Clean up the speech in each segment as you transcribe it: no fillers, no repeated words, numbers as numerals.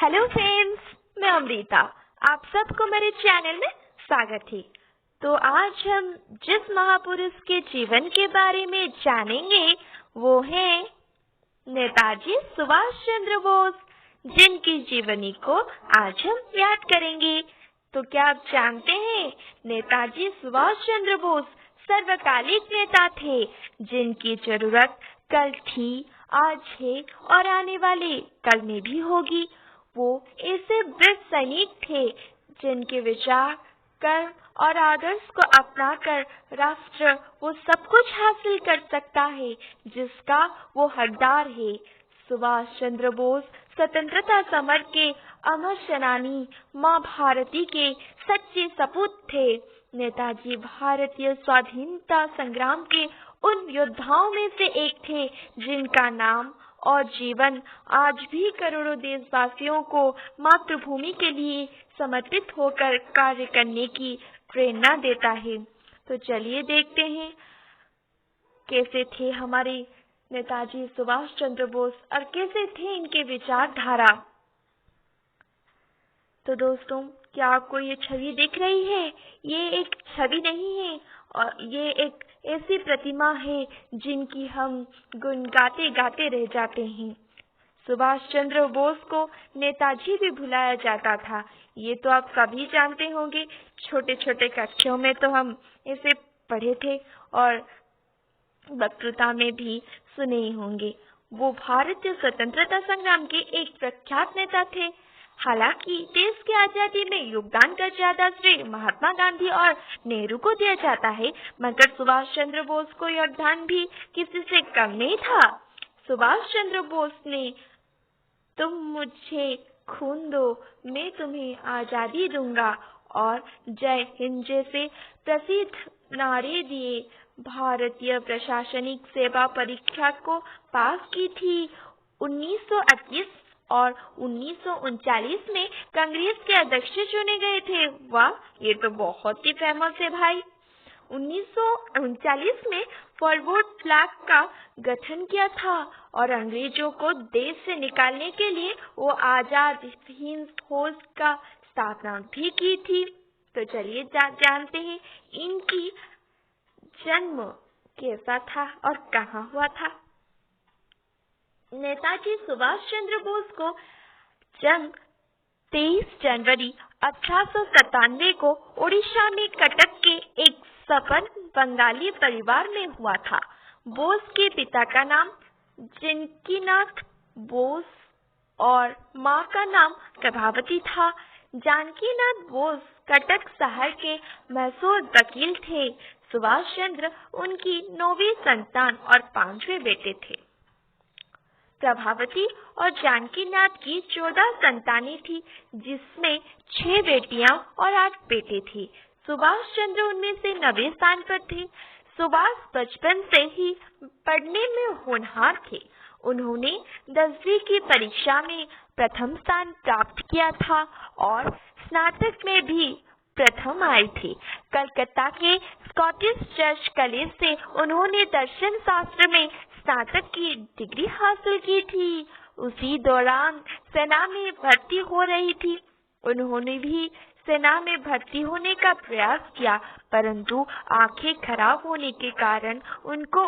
Hello friends, मैं अमृता। आप सबको मेरे चैनल में स्वागत है। तो आज हम जिस महापुरुष के जीवन के बारे में जानेंगे वो है नेताजी सुभाष चंद्र बोस, जिनकी जीवनी को आज हम याद करेंगे। तो क्या आप जानते हैं, नेताजी सुभाष चंद्र बोस सर्वकालिक नेता थे, जिनकी जरूरत कल थी, आज है और आने वाले कल में भी होगी। वो ऐसे वृद्ध सैनिक थे जिनके विचार, कर्म और आदर्श को अपनाकर राष्ट्र वो सब कुछ हासिल कर सकता है जिसका वो हकदार है। सुभाष चंद्र बोस स्वतंत्रता समर के अमर सेनानी, माँ भारती के सच्चे सपूत थे। नेताजी भारतीय स्वाधीनता संग्राम के उन योद्धाओं में से एक थे जिनका नाम और जीवन आज भी करोड़ों देशवासियों को मातृभूमि के लिए समर्पित होकर कार्य करने की प्रेरणा देता है। तो चलिए देखते हैं कैसे थे हमारे नेताजी सुभाष चंद्र बोस और कैसे थे इनके विचारधारा। तो दोस्तों, क्या आपको ये छवि दिख रही है? ये एक छवि नहीं है और ये एक ऐसी प्रतिमा है जिनकी हम गुण गाते गाते रह जाते हैं। सुभाष चंद्र बोस को नेताजी भी बुलाया जाता था, ये तो आप सभी जानते होंगे। छोटे छोटे कक्षों में तो हम इसे पढ़े थे और वक्तृता में भी सुने ही होंगे। वो भारतीय स्वतंत्रता संग्राम के एक प्रख्यात नेता थे। हालांकि देश की आजादी में योगदान का ज्यादा श्रेय महात्मा गांधी और नेहरू को दिया जाता है, मगर सुभाष चंद्र बोस को योगदान भी किसी से कम नहीं था। सुभाष चंद्र बोस ने तुम मुझे खून दो, मैं तुम्हें आजादी दूंगा और जय हिंद जैसे प्रसिद्ध नारे दिए। भारतीय प्रशासनिक सेवा परीक्षा को पास की थी। 1938 और 1939 में कांग्रेस के अध्यक्ष चुने गए थे। वाह, ये तो बहुत ही फेमस है भाई। 1939 में फॉरवर्ड फ्लैग का गठन किया था और अंग्रेजों को देश से निकालने के लिए वो आजाद हिंद फौज का स्थापना भी की थी। तो चलिए जानते हैं इनकी जन्म कैसा था और कहाँ हुआ था। नेताजी सुभाष चंद्र बोस को जन्म 23 जनवरी 1897 को ओडिशा में कटक के एक सफल बंगाली परिवार में हुआ था। बोस के पिता का नाम जानकीनाथ बोस और माँ का नाम प्रभावती था। जानकीनाथ बोस कटक शहर के मशहूर वकील थे। सुभाष चंद्र उनकी 9वीं संतान और 5वें बेटे थे। प्रभावती और जानकीनाथ की 14 संतानें थी, जिसमें 6 बेटियां और 8 बेटे थे। सुभाष चंद्र उनमें से 9वें स्थान पर थे। सुभाष बचपन से ही पढ़ने में होनहार थे। उन्होंने 10वीं की परीक्षा में प्रथम स्थान प्राप्त किया था और स्नातक में भी प्रथम आए थे। कलकत्ता के स्कॉटिश चर्च कॉलेज से उन्होंने दर्शन शास्त्र में स्नातक की डिग्री हासिल की थी। उसी दौरान सेना में भर्ती हो रही थी। उन्होंने भी सेना में भर्ती होने का प्रयास किया, परंतु आंखें खराब होने के कारण उनको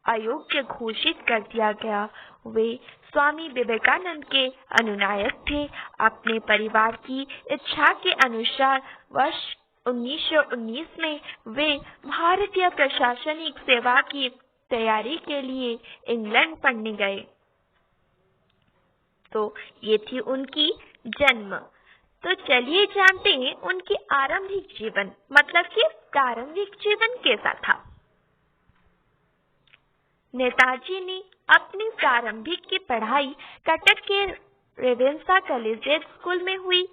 अयोग्य घोषित कर दिया गया। वे स्वामी विवेकानंद के अनुनायक थे। अपने परिवार की इच्छा के अनुसार वर्ष 1919 में वे भारतीय प्रशासनिक सेवा की तैयारी के लिए इंग्लैंड पढ़ने गए। तो ये थी उनकी जन्म। तो चलिए जानते हैं उनकी आरंभिक जीवन, मतलब कि प्रारंभिक जीवन कैसा था। नेताजी ने अपनी प्रारंभिक की पढ़ाई कटक के रेवेंसा कॉलेजिएट स्कूल में हुई।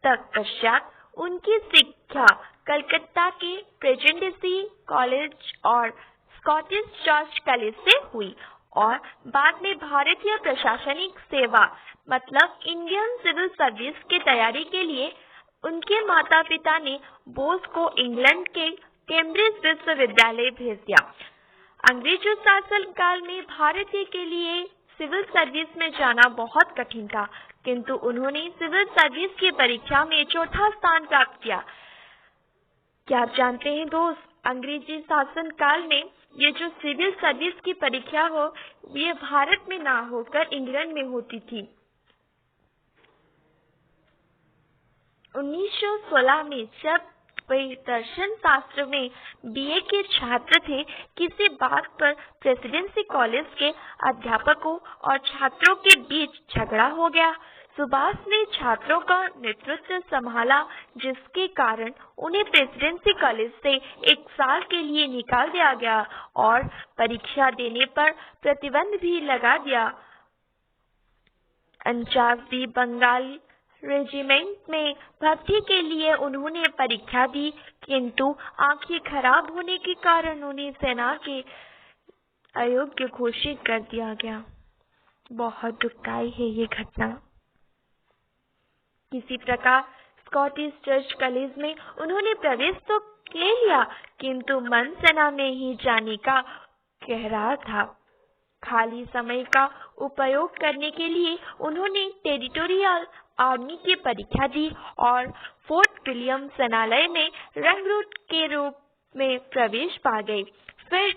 तत्पश्चात उनकी शिक्षा कलकत्ता के प्रेसिडेंसी कॉलेज और स्कॉटिश चर्च कॉलेज से हुई और बाद में भारतीय प्रशासनिक सेवा मतलब इंडियन सिविल सर्विस की तैयारी के लिए उनके माता पिता ने बोस को इंग्लैंड के कैम्ब्रिज विश्वविद्यालय भेज दिया। अंग्रेजों शासन काल में भारतीय के लिए सिविल सर्विस में जाना बहुत कठिन था, किंतु उन्होंने सिविल सर्विस की परीक्षा में चौथा स्थान प्राप्त किया। क्या आप जानते हैं दोस्त, अंग्रेजी शासन काल में ये जो सिविल सर्विस की परीक्षा हो, ये भारत में ना होकर इंग्लैंड में होती थी। 1916 में जब वे दर्शन शास्त्र में बीए के छात्र थे, किसी बात पर प्रेसिडेंसी कॉलेज के अध्यापकों और छात्रों के बीच झगड़ा हो गया। सुभाष ने छात्रों का नेतृत्व संभाला, जिसके कारण उन्हें प्रेसिडेंसी कॉलेज से 1 साल के लिए निकाल दिया गया और परीक्षा देने पर प्रतिबंध भी लगा दिया। 49वीं बंगाल रेजिमेंट में भर्ती के लिए उन्होंने परीक्षा दी, किंतु आंखें खराब होने के कारण उन्हें सेना के अयोग्य घोषित कर दिया गया। बहुत दुखदाई है ये घटना। किसी प्रकार स्कॉटिश चर्च कॉलेज में उन्होंने प्रवेश तो ले लिया, किंतु मन सेना में ही जाने का कह रहा था। खाली समय का उपयोग करने के लिए उन्होंने टेरिटोरियल आर्मी की परीक्षा दी और फोर्ट विलियम सेनालय में रंगरूट के रूप में प्रवेश पा गए। फिर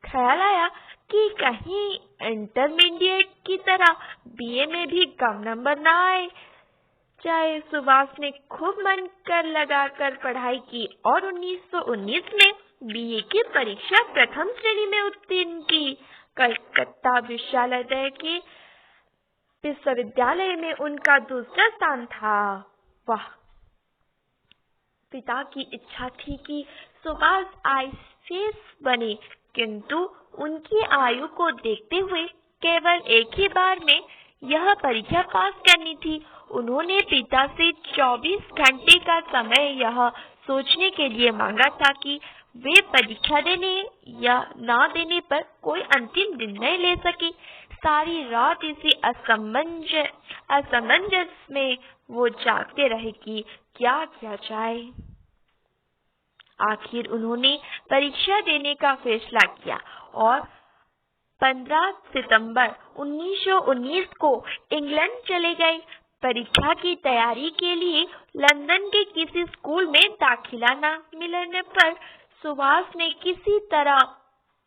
ख्याल आया कि कहीं इंटरमीडिएट की तरह बीए में भी कम नंबर ना आए जाए। सुभाष ने खूब मन कर लगाकर पढ़ाई की और 1919 में बीए की परीक्षा प्रथम श्रेणी में उत्तीर्ण की। कलकत्ता विश्वविद्यालय में उनका दूसरा स्थान था। वाह! पिता की इच्छा थी कि सुभाष आईएएस बने, किंतु उनकी आयु को देखते हुए केवल एक ही बार में यह परीक्षा पास करनी थी। उन्होंने पिता से 24 घंटे का समय यह सोचने के लिए मांगा था कि वे परीक्षा देने या ना देने पर कोई अंतिम निर्णय ले सके। सारी रात इसी असमंजस में वो जागते रहे कि क्या किया जाए। आखिर उन्होंने परीक्षा देने का फैसला किया और 15 सितंबर 1919 को इंग्लैंड चले गए। परीक्षा की तैयारी के लिए लंदन के किसी स्कूल में दाखिला न मिलने पर सुभाष ने किसी तरह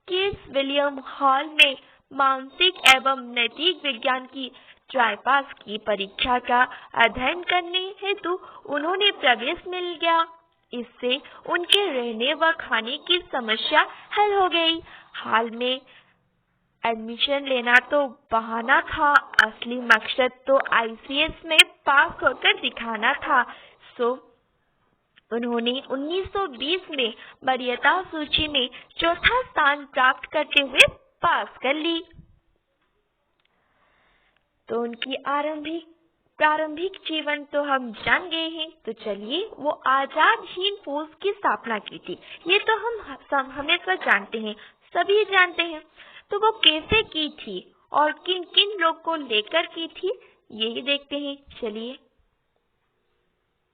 किंग्स विलियम हॉल में मानसिक एवं नैतिक विज्ञान की ट्राई पास की। परीक्षा का अध्ययन करने हेतु उन्होंने प्रवेश मिल गया। इससे उनके रहने व खाने की समस्या हल हो गई। हाल में एडमिशन लेना तो बहाना था, असली मकसद तो आईसीएस में पास होकर दिखाना था। सो उन्होंने 1920 में वरीयता सूची में चौथा स्थान प्राप्त करते हुए पास कर ली। तो उनकी प्रारंभिक जीवन तो हम जान गए हैं। तो चलिए, वो आजाद हिंद फौज की स्थापना की थी, ये तो हम हमेशा जानते हैं, सभी जानते हैं। तो वो कैसे की थी और किन किन लोग को लेकर की थी, यही देखते हैं। चलिए,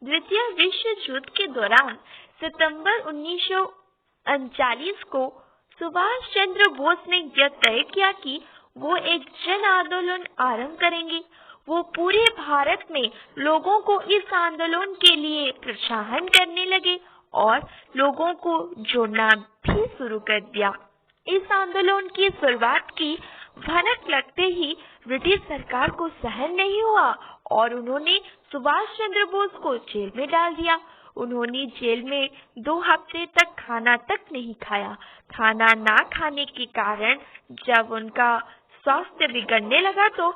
द्वितीय विश्व युद्ध के दौरान सितंबर 1939 को सुभाष चंद्र बोस ने यह तय किया कि वो एक जन आंदोलन आरंभ करेंगे। वो पूरे भारत में लोगों को इस आंदोलन के लिए प्रोत्साहन करने लगे और लोगों को जोड़ना भी शुरू कर दिया। इस आंदोलन की शुरुआत की भनक लगते ही ब्रिटिश सरकार को सहन नहीं हुआ और उन्होंने सुभाष चंद्र बोस को जेल में डाल दिया। उन्होंने जेल में 2 हफ्ते तक खाना तक नहीं खाया। खाना ना खाने के कारण जब उनका स्वास्थ्य बिगड़ने लगा तो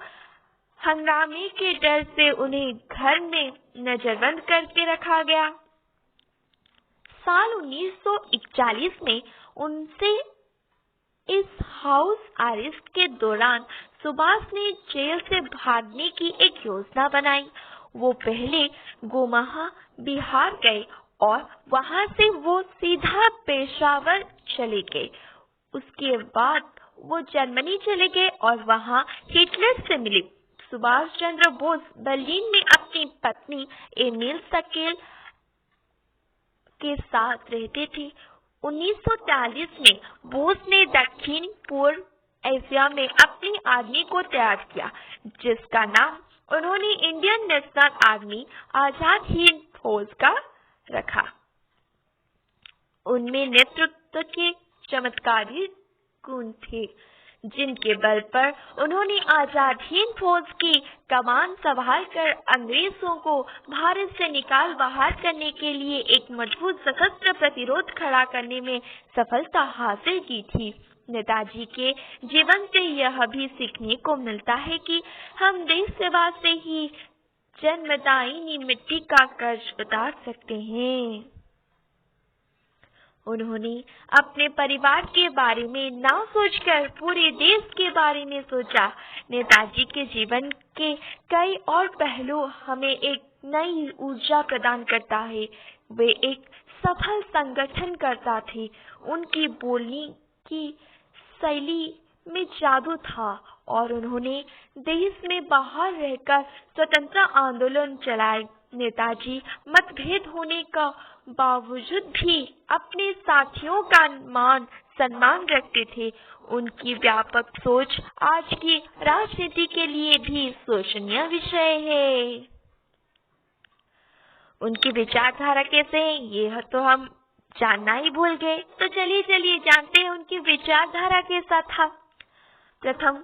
हंगामे के डर से उन्हें घर में नजरबंद करके रखा गया। साल 1941 में उनसे इस हाउस अरेस्ट के दौरान सुभाष ने जेल से भागने की एक योजना बनाई। वो पहले गोमाहा बिहार गए और वहां से वो सीधा पेशावर चले गए। उसके बाद वो जर्मनी चले गए और वहां हिटलर से मिले। सुभाष चंद्र बोस बर्लिन में अपनी पत्नी एमिल सकेल के साथ रहते थे। 1943 में बोस ने दक्षिण पूर्व एशिया में अपनी आर्मी को तैयार किया, जिसका नाम उन्होंने Indian national army Azad Hind फौज का रखा। उनमें नेतृत्व के चमत्कारी गुण थे, जिनके बल पर उन्होंने आजाद हिंद फौज की कमान संभालकर अंग्रेजों को भारत से निकाल बाहर करने के लिए एक मजबूत सशस्त्र प्रतिरोध खड़ा करने में सफलता हासिल की थी। नेताजी के जीवन से यह भी सीखने को मिलता है कि हम देश सेवा से ही जन्मदायिनी मिट्टी का कर्ज उतार सकते हैं। उन्होंने अपने परिवार के बारे में ना सोचकर पूरे देश के बारे में सोचा। नेताजी के जीवन के कई और पहलू हमें एक नई ऊर्जा प्रदान करता है। वे एक सफल संगठनकर्ता थे। उनकी बोलने की शैली में जादू था और उन्होंने देश में बाहर रहकर स्वतंत्रता आंदोलन चलाए। नेताजी मतभेद होने का बावजूद भी अपने साथियों का मान सम्मान रखते थे। उनकी व्यापक सोच आज की राजनीति के लिए भी सोचनीय विषय है। उनकी विचारधारा कैसे है यह तो हम जानना ही भूल गए, तो चलिए जानते हैं उनकी विचारधारा कैसा था। प्रथम,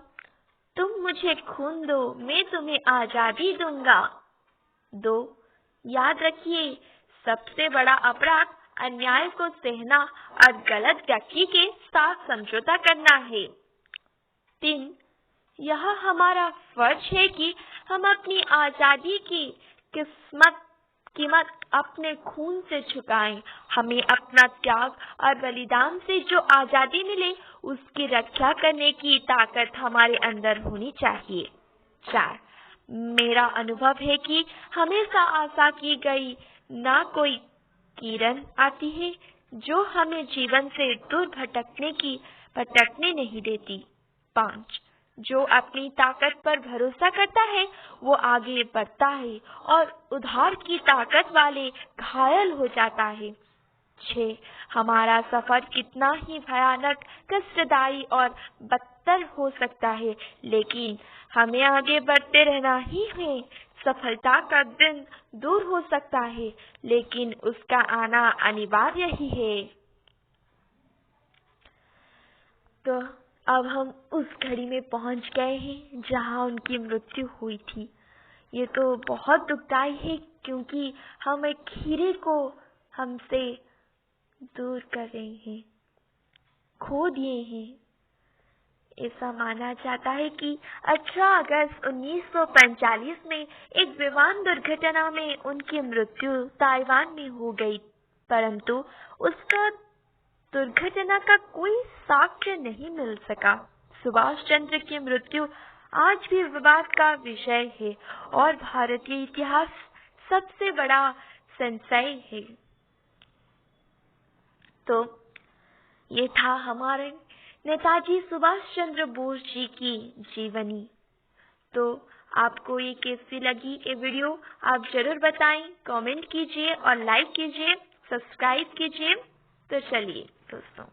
तुम मुझे खून दो, मैं तुम्हें आजादी दूंगा। 2, याद रखिए, सबसे बड़ा अपराध अन्याय को सहना और गलत व्यक्ति के साथ समझौता करना है। 3, यह हमारा फर्ज है कि हम अपनी आजादी की कीमत अपने खून से चुकाएं। हमें अपना त्याग और बलिदान से जो आजादी मिले उसकी रक्षा करने की ताकत हमारे अंदर होनी चाहिए। 4, मेरा अनुभव है कि हमेशा आशा की गई ना कोई किरण आती है जो हमें जीवन से दूर भटकने नहीं देती। 5, जो अपनी ताकत पर भरोसा करता है वो आगे बढ़ता है और उधार की ताकत वाले घायल हो जाता है। 6, हमारा सफर कितना ही भयानक, कष्टदायी और बदतर हो सकता है, लेकिन हमें आगे बढ़ते रहना ही है। सफलता का दिन दूर हो सकता है, लेकिन उसका आना अनिवार्य ही है। तो अब हम उस घड़ी में पहुंच गए हैं जहां उनकी मृत्यु हुई थी। ये तो बहुत दुखदाई है क्योंकि हम एक हीरे को हमसे दूर कर रहे हैं, खो दिए हैं। ऐसा माना जाता है कि 18 अगस्त 1945 में एक विमान दुर्घटना में उनकी मृत्यु ताइवान में हो गई, परंतु उसका दुर्घटना का कोई साक्ष्य नहीं मिल सका। सुभाष चंद्र की मृत्यु आज भी विवाद का विषय है और भारतीय इतिहास सबसे बड़ा संशय है। तो ये था हमारे नेताजी सुभाष चंद्र बोस जी की जीवनी। तो आपको ये कैसी लगी ये वीडियो आप जरूर बताएं, कमेंट कीजिए और लाइक कीजिए, सब्सक्राइब कीजिए। तो चलिए दोस्तों।